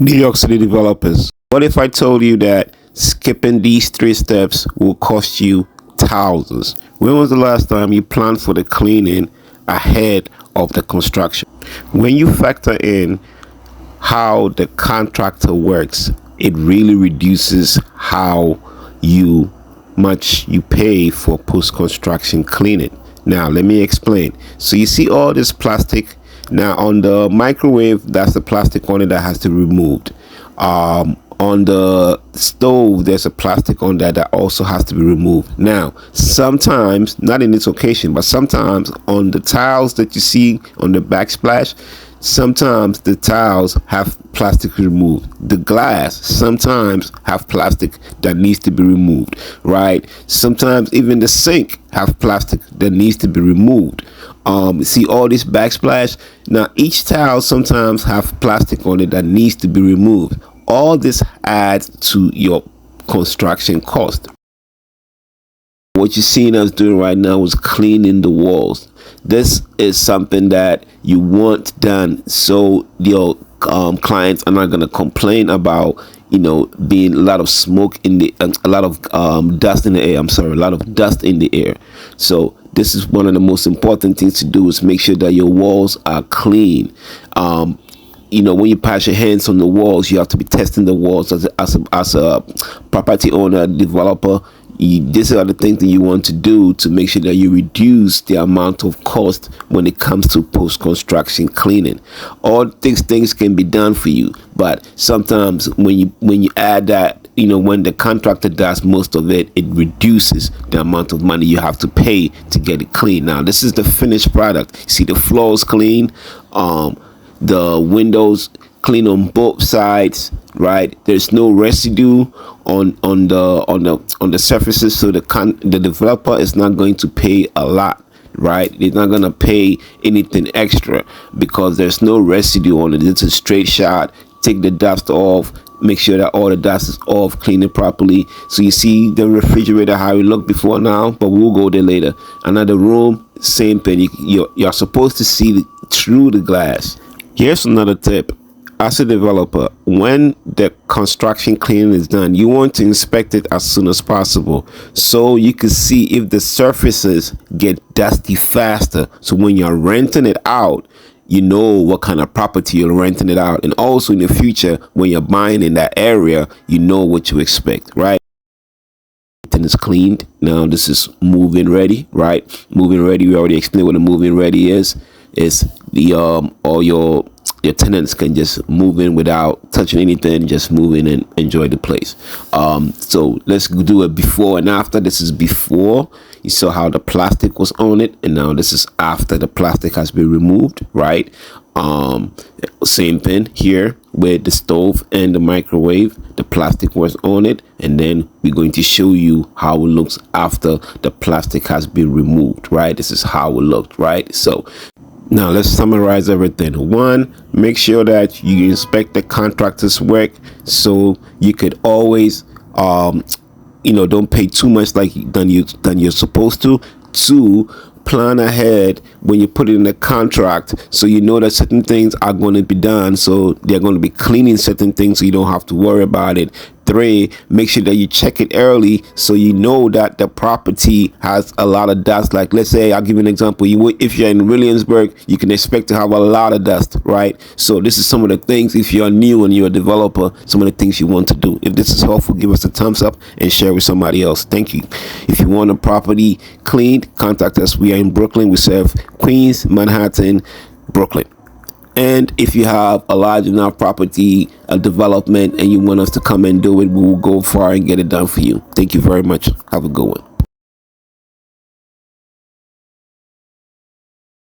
New York City developers, what if I told you that skipping these 3 steps will cost you thousands? When was the last time you planned for the cleaning ahead of the construction? When you factor in how the contractor works, it really reduces how much you pay for post-construction cleaning. Now let me explain. So you see all this plastic. Now on the microwave, that's the plastic on it that has to be removed. On the stove, there's a plastic on that also has to be removed. Now sometimes, not in this occasion, but sometimes on the tiles that you see on the backsplash, sometimes the tiles have plastic removed. The glass sometimes have plastic that needs to be removed, right? Sometimes even the sink have plastic that needs to be removed. See all this backsplash. Now each tile sometimes have plastic on it that needs to be removed. All this adds to your construction cost. What you're seeing us doing right now is cleaning the walls. This is something that you want done so your clients are not going to complain about, being a lot of smoke in the a lot of dust in the air. A lot of dust in the air. So this is one of the most important things to do, is make sure that your walls are clean. When you pass your hands on the walls, you have to be testing the walls as a property owner, developer. These are the things that you want to do to make sure that you reduce the amount of cost when it comes to post-construction cleaning. All these things can be done for you, but sometimes when you add that, when the contractor does most of it, it reduces the amount of money you have to pay to get it clean. Now this is the finished product. See, the floors clean, the windows clean on both sides, right? There's no residue on the surfaces, so the developer is not going to pay a lot, right? They're not going to pay anything extra because there's no residue on it. It's a straight shot. Take the dust off, make sure that all the dust is off, clean it properly. So you see the refrigerator, how it looked before now, but we'll go there later. Another room, same thing. You're supposed to see through the glass. Here's another tip. As a developer, when the construction cleaning is done, you want to inspect it as soon as possible so you can see if the surfaces get dusty faster. So when you're renting it out, you know what kind of property you're renting it out. And also in the future, when you're buying in that area, you know what to expect, right? Everything is cleaned. Now this is move-in ready, right? Move-in ready, we already explained what a move-in ready is. It's the all your tenants can just move in without touching anything, just move in and enjoy the place. So let's do it before and after. This is before. You saw how the plastic was on it, and now this is after the plastic has been removed, right? Same thing here with the stove and the microwave. The plastic was on it, and then we're going to show you how it looks after the plastic has been removed, right? This is how it looked, right? So now let's summarize everything. 1, make sure that you inspect the contractor's work so you could always don't pay too much than you're supposed to. 2, plan ahead when you put it in the contract so you know that certain things are going to be done, so they're going to be cleaning certain things so you don't have to worry about it. 3, make sure that you check it early so you know that the property has a lot of dust. Like, let's say, I'll give you an example. If you're in Williamsburg, you can expect to have a lot of dust, right? So this is some of the things, if you're new and you're a developer, some of the things you want to do. If this is helpful, give us a thumbs up and share with somebody else. Thank you. If you want a property cleaned, contact us. We are in Brooklyn. We serve Queens, Manhattan, Brooklyn. And if you have a large enough property, a development, and you want us to come and do it, we will go far and get it done for you. Thank you very much. Have a good one.